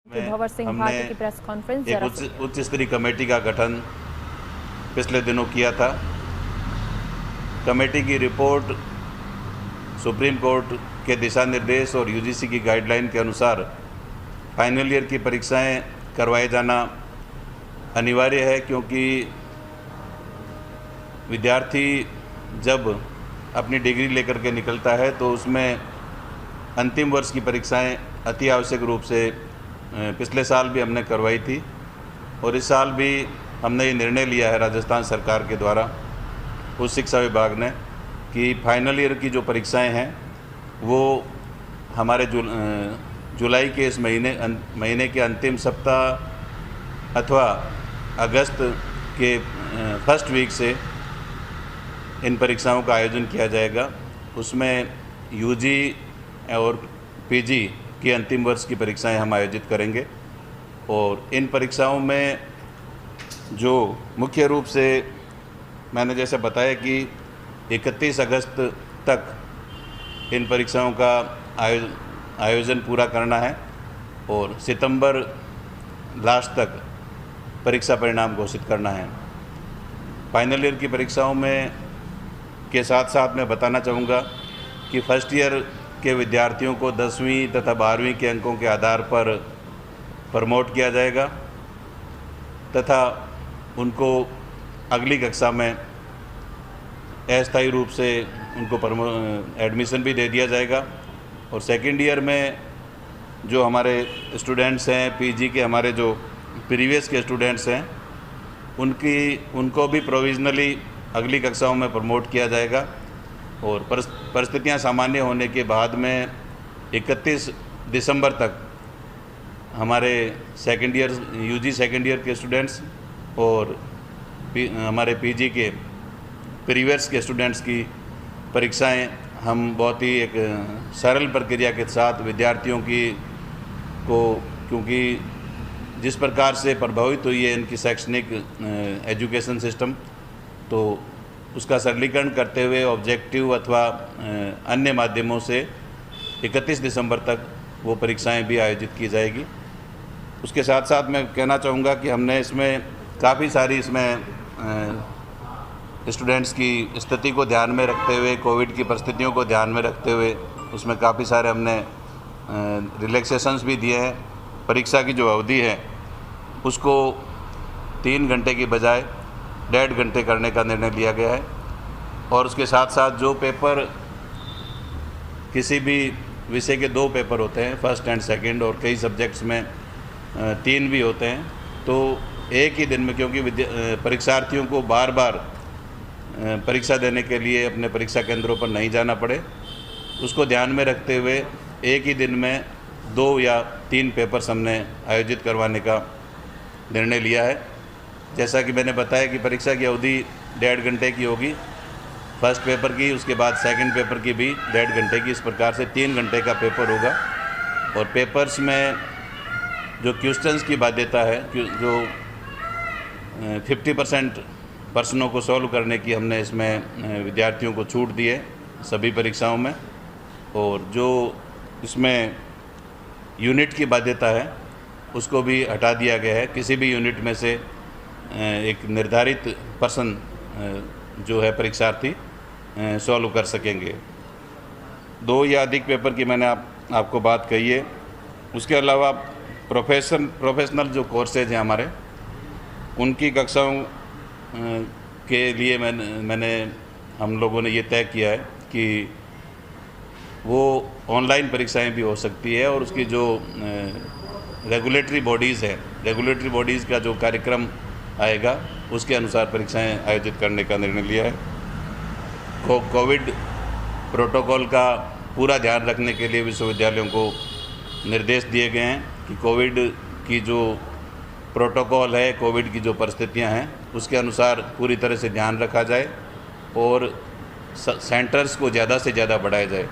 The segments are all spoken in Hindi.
भंवर सिंह भाटी की प्रेस कॉन्फ्रेंस एक उच्च स्तरीय कमेटी का गठन पिछले दिनों किया था। कमेटी की रिपोर्ट सुप्रीम कोर्ट के दिशा निर्देश और यूजीसी की गाइडलाइन के अनुसार फाइनल ईयर की परीक्षाएं करवाए जाना अनिवार्य है, क्योंकि विद्यार्थी जब अपनी डिग्री लेकर के निकलता है तो उसमें अंतिम वर्ष की परीक्षाएं अति आवश्यक रूप से पिछले साल भी हमने करवाई थी और इस साल भी हमने ये निर्णय लिया है राजस्थान सरकार के द्वारा उच्च शिक्षा विभाग ने कि फाइनल ईयर की जो परीक्षाएं हैं वो हमारे जुलाई के इस महीने के अंतिम सप्ताह अथवा अगस्त के फर्स्ट वीक से इन परीक्षाओं का आयोजन किया जाएगा। उसमें यूजी और पीजी की अंतिम वर्ष की परीक्षाएं हम आयोजित करेंगे और इन परीक्षाओं में जो मुख्य रूप से मैंने जैसे बताया कि 31 अगस्त तक इन परीक्षाओं का आयोजन पूरा करना है और सितंबर लास्ट तक परीक्षा परिणाम घोषित करना है। फाइनल ईयर की परीक्षाओं में के साथ साथ मैं बताना चाहूँगा कि फर्स्ट ईयर के विद्यार्थियों को 10वीं तथा 12वीं के अंकों के आधार पर प्रमोट किया जाएगा तथा उनको अगली कक्षा में अस्थायी रूप से उनको एडमिशन भी दे दिया जाएगा। और सेकेंड ईयर में जो हमारे स्टूडेंट्स हैं, पीजी के हमारे जो प्रीवियस के स्टूडेंट्स हैं, उनको भी प्रोविजनली अगली कक्षाओं में प्रमोट किया जाएगा और परिस्थितियां सामान्य होने के बाद में 31 दिसंबर तक हमारे second year UG second year के स्टूडेंट्स और हमारे पीजी के प्रीवियस के स्टूडेंट्स की परीक्षाएं हम बहुत ही एक सरल प्रक्रिया के साथ विद्यार्थियों को, क्योंकि जिस प्रकार से प्रभावित हुई है इनकी शैक्षणिक एजुकेशन सिस्टम, तो उसका सरलीकरण करते हुए ऑब्जेक्टिव अथवा अन्य माध्यमों से 31 दिसंबर तक वो परीक्षाएं भी आयोजित की जाएगी। उसके साथ साथ मैं कहना चाहूँगा कि हमने इसमें काफ़ी सारी स्टूडेंट्स की स्थिति को ध्यान में रखते हुए, कोविड की परिस्थितियों को ध्यान में रखते हुए उसमें काफ़ी सारे हमने रिलैक्सेशंस भी दिए हैं। परीक्षा की जो अवधि है उसको 3 घंटे की बजाय 1.5 घंटे करने का निर्णय लिया गया है और उसके साथ साथ जो पेपर किसी भी विषय के 2 पेपर होते हैं, फर्स्ट एंड सेकंड, और कई सब्जेक्ट्स में 3 भी होते हैं, तो एक ही दिन में, क्योंकि परीक्षार्थियों को बार बार परीक्षा देने के लिए अपने परीक्षा केंद्रों पर नहीं जाना पड़े, उसको ध्यान में रखते हुए एक ही दिन में 2 या 3 पेपर्स हमने आयोजित करवाने का निर्णय लिया है। जैसा कि मैंने बताया कि परीक्षा की अवधि 1.5 घंटे की होगी फर्स्ट पेपर की, उसके बाद सेकंड पेपर की भी 1.5 घंटे की, इस प्रकार से 3 घंटे का पेपर होगा। और पेपर्स में जो क्वेश्चंस की बाध्यता है, जो 50% प्रश्नों को सॉल्व करने की हमने इसमें विद्यार्थियों को छूट दी है सभी परीक्षाओं में, और जो इसमें यूनिट की बाध्यता है उसको भी हटा दिया गया है। किसी भी यूनिट में से एक निर्धारित पर्सन जो है परीक्षार्थी सॉल्व कर सकेंगे। 2 या अधिक पेपर की मैंने आपको बात कही है। उसके अलावा प्रोफेशनल जो कोर्सेज हैं हमारे, उनकी कक्षाओं के लिए हम लोगों ने ये तय किया है कि वो ऑनलाइन परीक्षाएं भी हो सकती है और उसकी जो रेगुलेटरी बॉडीज़ हैं, रेगुलेटरी बॉडीज़ का जो कार्यक्रम आएगा उसके अनुसार परीक्षाएं आयोजित करने का निर्णय लिया है। कोविड प्रोटोकॉल का पूरा ध्यान रखने के लिए विश्वविद्यालयों को निर्देश दिए गए हैं कि कोविड की जो प्रोटोकॉल है, कोविड की जो परिस्थितियां हैं, उसके अनुसार पूरी तरह से ध्यान रखा जाए और सेंटर्स को ज़्यादा से ज़्यादा बढ़ाया जाए,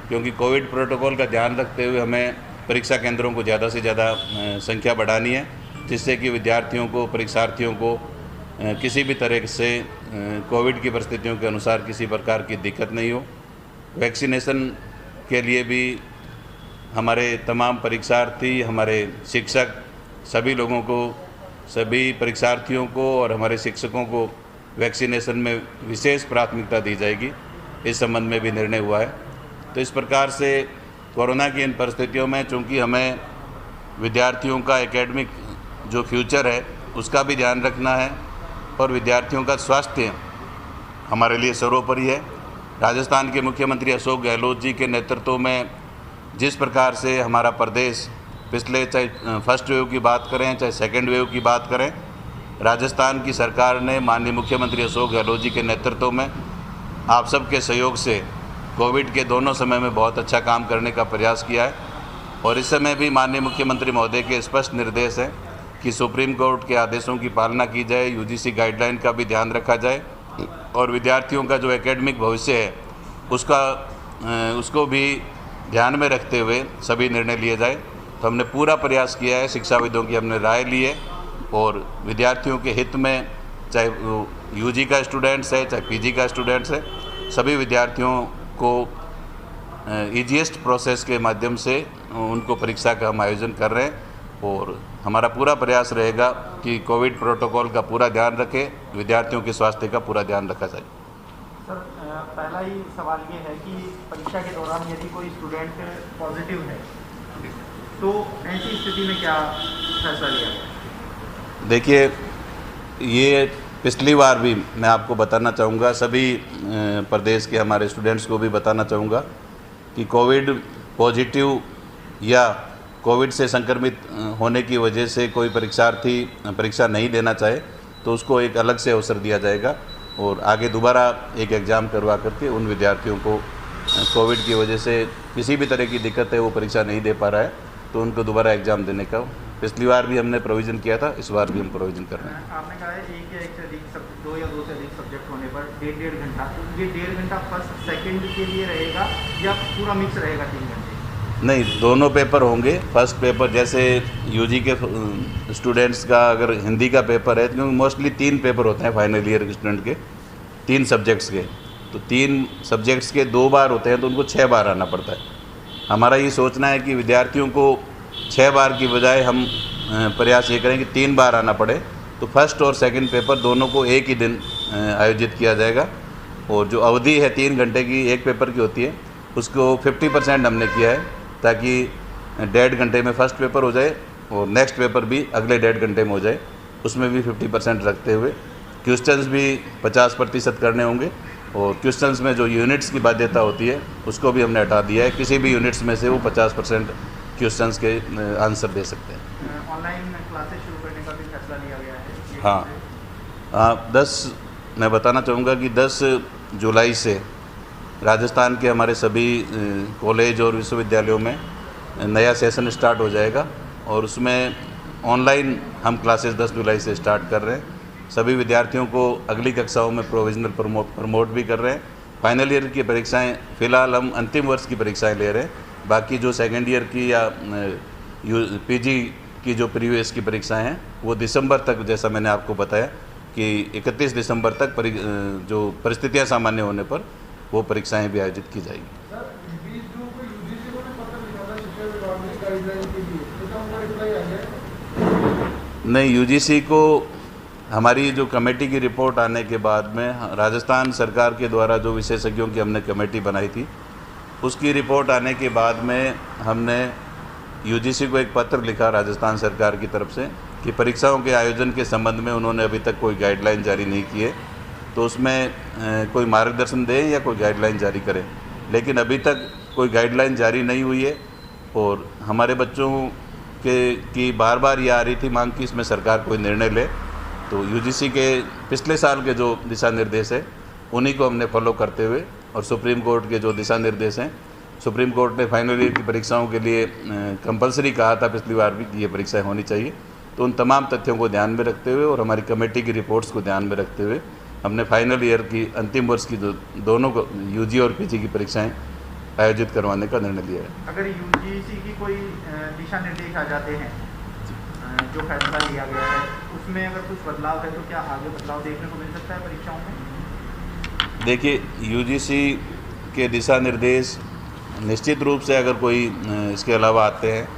क्योंकि कोविड प्रोटोकॉल का ध्यान रखते हुए हमें परीक्षा केंद्रों को ज़्यादा से ज़्यादा संख्या बढ़ानी है, जिससे कि विद्यार्थियों को, परीक्षार्थियों को किसी भी तरह से कोविड की परिस्थितियों के अनुसार किसी प्रकार की दिक्कत नहीं हो। वैक्सीनेशन के लिए भी हमारे तमाम परीक्षार्थी, हमारे शिक्षक, सभी लोगों को, सभी परीक्षार्थियों को और हमारे शिक्षकों को वैक्सीनेशन में विशेष प्राथमिकता दी जाएगी। इस संबंध में भी निर्णय हुआ है। तो इस प्रकार से कोरोना की इन परिस्थितियों में चूँकि हमें विद्यार्थियों का एकेडमिक जो फ्यूचर है उसका भी ध्यान रखना है और विद्यार्थियों का स्वास्थ्य हमारे लिए सर्वोपरि है। राजस्थान के मुख्यमंत्री अशोक गहलोत जी के नेतृत्व में जिस प्रकार से हमारा प्रदेश पिछले, चाहे फर्स्ट वेव की बात करें चाहे सेकेंड वेव की बात करें, राजस्थान की सरकार ने माननीय मुख्यमंत्री अशोक गहलोत जी के नेतृत्व में आप सबके सहयोग से कोविड के दोनों समय में बहुत अच्छा काम करने का प्रयास किया है। और इस समय भी माननीय मुख्यमंत्री महोदय के स्पष्ट निर्देश हैं कि सुप्रीम कोर्ट के आदेशों की पालना की जाए, यूजीसी गाइडलाइन का भी ध्यान रखा जाए और विद्यार्थियों का जो एकेडमिक भविष्य है उसको भी ध्यान में रखते हुए सभी निर्णय लिए जाए। तो हमने पूरा प्रयास किया है, शिक्षाविदों की हमने राय ली है और विद्यार्थियों के हित में, चाहे वो यूजी का स्टूडेंट्स है चाहे पीजी का स्टूडेंट्स है, सभी विद्यार्थियों को ईजीएस्ट प्रोसेस के माध्यम से उनको परीक्षा का हम आयोजन कर रहे हैं और हमारा पूरा प्रयास रहेगा कि कोविड प्रोटोकॉल का पूरा ध्यान रखें, विद्यार्थियों के स्वास्थ्य का पूरा ध्यान रखा जाए। सर, पहला ही सवाल ये है कि परीक्षा के दौरान यदि कोई स्टूडेंट पॉजिटिव है तो ऐसी स्थिति में क्या फैसला लिया जाए? देखिए, ये पिछली बार भी मैं आपको बताना चाहूँगा, सभी प्रदेश के हमारे स्टूडेंट्स को भी बताना चाहूँगा कि कोविड पॉजिटिव या कोविड से संक्रमित होने की वजह से कोई परीक्षार्थी परीक्षा नहीं देना चाहे तो उसको एक अलग से अवसर दिया जाएगा और आगे दोबारा एक एग्ज़ाम करवा करके उन विद्यार्थियों को कोविड की वजह से किसी भी तरह की दिक्कत है, वो परीक्षा नहीं दे पा रहा है, तो उनको दोबारा एग्ज़ाम देने का पिछली बार भी हमने प्रोविज़न किया था, इस बार भी हम प्रोविज़न कर रहे हैं। आपने कहा है एक या एक से अधिक दो या दो से अधिक सब्जेक्ट होने पर डेढ़ घंटा, तो ये 1.5 घंटा फर्स्ट सेकंड के लिए रहेगा या पूरा मिक्स रहेगा 3 घंटे? नहीं, दोनों पेपर होंगे। फर्स्ट पेपर जैसे यूजी के स्टूडेंट्स का अगर हिंदी का पेपर है, क्योंकि मोस्टली 3 पेपर होते हैं फाइनल ईयर के स्टूडेंट के, 3 सब्जेक्ट्स के, तो 3 सब्जेक्ट्स के 2 बार होते हैं तो उनको 6 बार आना पड़ता है। हमारा ये सोचना है कि विद्यार्थियों को 6 बार की बजाय हम प्रयास ये करें कि 3 बार आना पड़े, तो फर्स्ट और सेकंड पेपर दोनों को एक ही दिन आयोजित किया जाएगा और जो अवधि है 3 घंटे की एक पेपर की होती है उसको 50% हमने किया है ताकि 1.5 घंटे में फर्स्ट पेपर हो जाए और नेक्स्ट पेपर भी अगले 1.5 घंटे में हो जाए, उसमें भी 50% रखते हुए क्वेश्चंस भी 50% करने होंगे और क्वेश्चंस में जो यूनिट्स की बाध्यता होती है उसको भी हमने हटा दिया है। किसी भी यूनिट्स में से वो 50% क्वेश्चंस के आंसर दे सकते हैं। ऑनलाइन क्लासेस शुरू करने का भी फैसला लिया गया है? हाँ, मैं बताना चाहूँगा कि 10 जुलाई से राजस्थान के हमारे सभी कॉलेज और विश्वविद्यालयों में नया सेशन स्टार्ट हो जाएगा और उसमें ऑनलाइन हम क्लासेस 10 जुलाई से स्टार्ट कर रहे हैं। सभी विद्यार्थियों को अगली कक्षाओं में प्रोविजनल प्रमोट भी कर रहे हैं। फाइनल ईयर की परीक्षाएं फ़िलहाल हम अंतिम वर्ष की परीक्षाएं ले रहे हैं, बाकी जो सेकेंड ईयर की या पीजी की जो प्रीवियस की परीक्षाएं हैं वो दिसंबर तक, जैसा मैंने आपको बताया कि 31 दिसंबर तक जो परिस्थितियां सामान्य होने पर वो परीक्षाएं भी आयोजित की जाएगी। नहीं, यूजीसी को हमारी जो कमेटी की रिपोर्ट आने के बाद में राजस्थान सरकार के द्वारा जो विशेषज्ञों की हमने कमेटी बनाई थी उसकी रिपोर्ट आने के बाद में हमने यूजीसी को एक पत्र लिखा राजस्थान सरकार की तरफ से कि परीक्षाओं के आयोजन के संबंध में उन्होंने अभी तक कोई गाइडलाइन जारी नहीं की है, तो उसमें कोई मार्गदर्शन दें या कोई गाइडलाइन जारी करें। लेकिन अभी तक कोई गाइडलाइन जारी नहीं हुई है और हमारे बच्चों की बार बार ये आ रही थी मांग कि इसमें सरकार कोई निर्णय ले। तो यूजीसी के पिछले साल के जो दिशा निर्देश है उन्हीं को हमने फॉलो करते हुए और सुप्रीम कोर्ट के जो दिशा निर्देश हैं, सुप्रीम कोर्ट ने फाइनल ईयर की परीक्षाओं के लिए कंपलसरी कहा था पिछली बार भी कि ये परीक्षाएं होनी चाहिए, तो उन तमाम तथ्यों को ध्यान में रखते हुए और हमारी कमेटी की रिपोर्ट्स को ध्यान में रखते हुए हमने फाइनल ईयर की अंतिम वर्ष की जो दोनों को यूजी और पीजी की परीक्षाएं आयोजित करवाने का निर्णय लिया है। अगर यूजीसी की कोई दिशा निर्देश आ जाते हैं जो फैसला लिया गया है उसमें अगर कुछ बदलाव है तो क्या आगे बदलाव देखने को मिल सकता है परीक्षाओं में? देखिए, यूजीसी के दिशा निर्देश निश्चित रूप से अगर कोई इसके अलावा आते हैं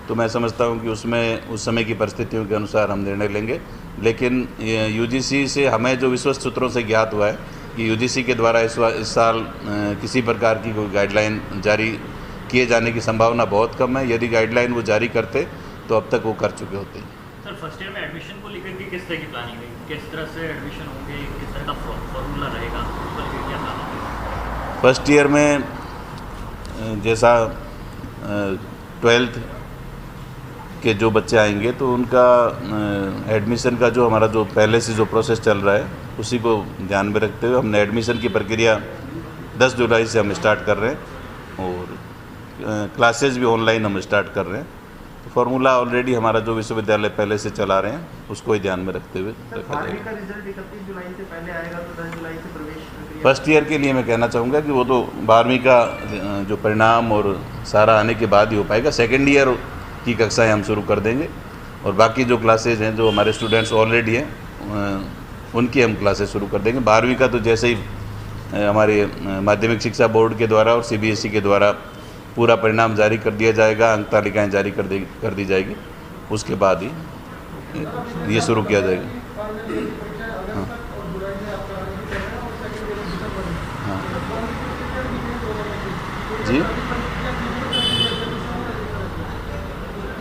तो मैं समझता हूं कि उसमें उस समय की परिस्थितियों के अनुसार हम निर्णय लेंगे। लेकिन यूजीसी से हमें जो विश्वस्त सूत्रों से ज्ञात हुआ है कि यूजीसी के द्वारा इस साल किसी प्रकार की कोई गाइडलाइन जारी किए जाने की संभावना बहुत कम है। यदि गाइडलाइन वो जारी करते तो अब तक वो कर चुके होते हैं। सर, फर्स्ट ईयर में एडमिशन को लेकर के किस तरह की प्लानिंग है? किस तरह से एडमिशन होंगे, किस तरह का फॉर्मूला रहेगा, क्या प्लानिंग? फर्स्ट ईयर में जैसा 12th के जो बच्चे आएंगे तो उनका एडमिशन का जो हमारा जो पहले से जो प्रोसेस चल रहा है उसी को ध्यान में रखते हुए हमने एडमिशन की प्रक्रिया 10 जुलाई से हम स्टार्ट कर रहे हैं और क्लासेज भी ऑनलाइन हम स्टार्ट कर रहे हैं। तो फार्मूला ऑलरेडी हमारा जो विश्वविद्यालय पहले से चला रहे हैं उसको ही ध्यान में रखते हुए रखा जाएगा। का रिजल्ट 31 जुलाई से पहले आएगा तो 10 जुलाई से प्रवेश प्रक्रिया। फर्स्ट ईयर के लिए मैं कहना चाहूँगा कि वो तो 12वीं का जो परिणाम और सारा आने के बाद ही हो पाएगा। सेकेंड ईयर की कक्षाएं हम शुरू कर देंगे और बाकी जो क्लासेज हैं जो हमारे स्टूडेंट्स ऑलरेडी हैं उनकी हम क्लासेस शुरू कर देंगे। 12वीं का तो जैसे ही हमारे माध्यमिक शिक्षा बोर्ड के द्वारा और सीबीएसई के द्वारा पूरा परिणाम जारी कर दिया जाएगा, अंक तालिकाएँ जारी कर दी जाएगी, उसके बाद ही ये शुरू किया जाएगा। हाँ। हाँ। जी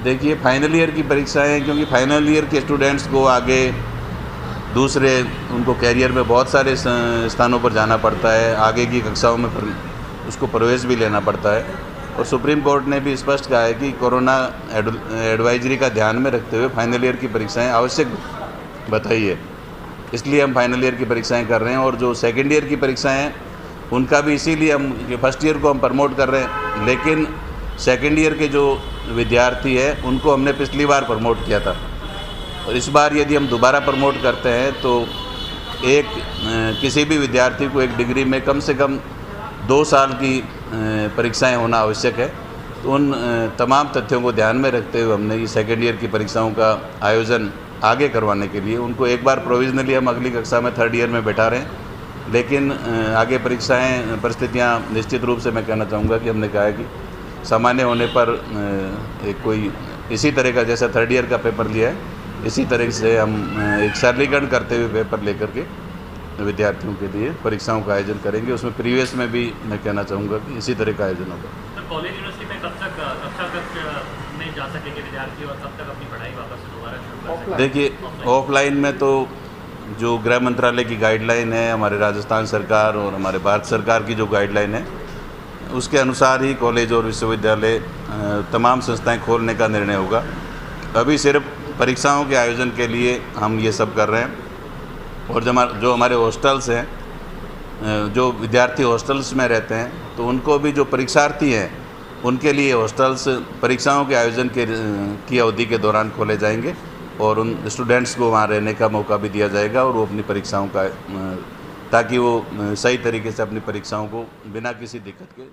देखिए, फाइनल ईयर की परीक्षाएं, क्योंकि फाइनल ईयर के स्टूडेंट्स को आगे दूसरे उनको कैरियर में बहुत सारे स्थानों पर जाना पड़ता है, आगे की कक्षाओं में उसको प्रवेश भी लेना पड़ता है और सुप्रीम कोर्ट ने भी स्पष्ट कहा है कि कोरोना एडवाइजरी का ध्यान में रखते हुए फाइनल ईयर की परीक्षाएं आवश्यक बताई है। इसलिए हम फाइनल ईयर की परीक्षाएं कर रहे हैं और जो सेकेंड ईयर की परीक्षाएं हैं उनका भी इसीलिए हम फर्स्ट ईयर को हम प्रमोट कर रहे हैं, लेकिन सेकेंड ईयर के जो विद्यार्थी हैं उनको हमने पिछली बार प्रमोट किया था और इस बार यदि हम दोबारा प्रमोट करते हैं तो किसी भी विद्यार्थी को एक डिग्री में कम से कम 2 साल की परीक्षाएं होना आवश्यक है। तो उन तमाम तथ्यों को ध्यान में रखते हुए हमने ये सेकेंड ईयर की परीक्षाओं का आयोजन आगे करवाने के लिए उनको एक बार प्रोविजनली हम अगली कक्षा में थर्ड ईयर में बैठा रहे हैं, लेकिन आगे परीक्षाएं परिस्थितियां निश्चित रूप से मैं कहना चाहूँगा कि हमने कहा है कि सामान्य होने पर एक कोई इसी तरह का जैसा थर्ड ईयर का पेपर लिया है इसी तरह से हम एक सरलीकरण करते हुए पेपर लेकर के विद्यार्थियों के लिए परीक्षाओं का आयोजन करेंगे। उसमें प्रीवियस में भी मैं कहना चाहूँगा कि इसी तरह का आयोजन होगा। तो कॉलेज यूनिवर्सिटी में कब तक कक्षा तक नहीं जा सकेंगे विद्यार्थी और कब तक अपनी पढ़ाई वापस दोबारा शुरू कर सकेंगे? देखिए, ऑफलाइन में तो जो गृह मंत्रालय की गाइडलाइन है, हमारे राजस्थान सरकार और हमारे भारत सरकार की जो गाइडलाइन है उसके अनुसार ही कॉलेज और विश्वविद्यालय तमाम संस्थाएं खोलने का निर्णय होगा। अभी सिर्फ परीक्षाओं के आयोजन के लिए हम ये सब कर रहे हैं और जो हमारे हॉस्टल्स हैं, जो विद्यार्थी हॉस्टल्स में रहते हैं तो उनको भी जो परीक्षार्थी हैं उनके लिए हॉस्टल्स परीक्षाओं के आयोजन की अवधि के दौरान खोले जाएंगे और उन स्टूडेंट्स को वहाँ रहने का मौका भी दिया जाएगा और वो अपनी परीक्षाओं का ताकि वो सही तरीके से अपनी परीक्षाओं को बिना किसी दिक्कत के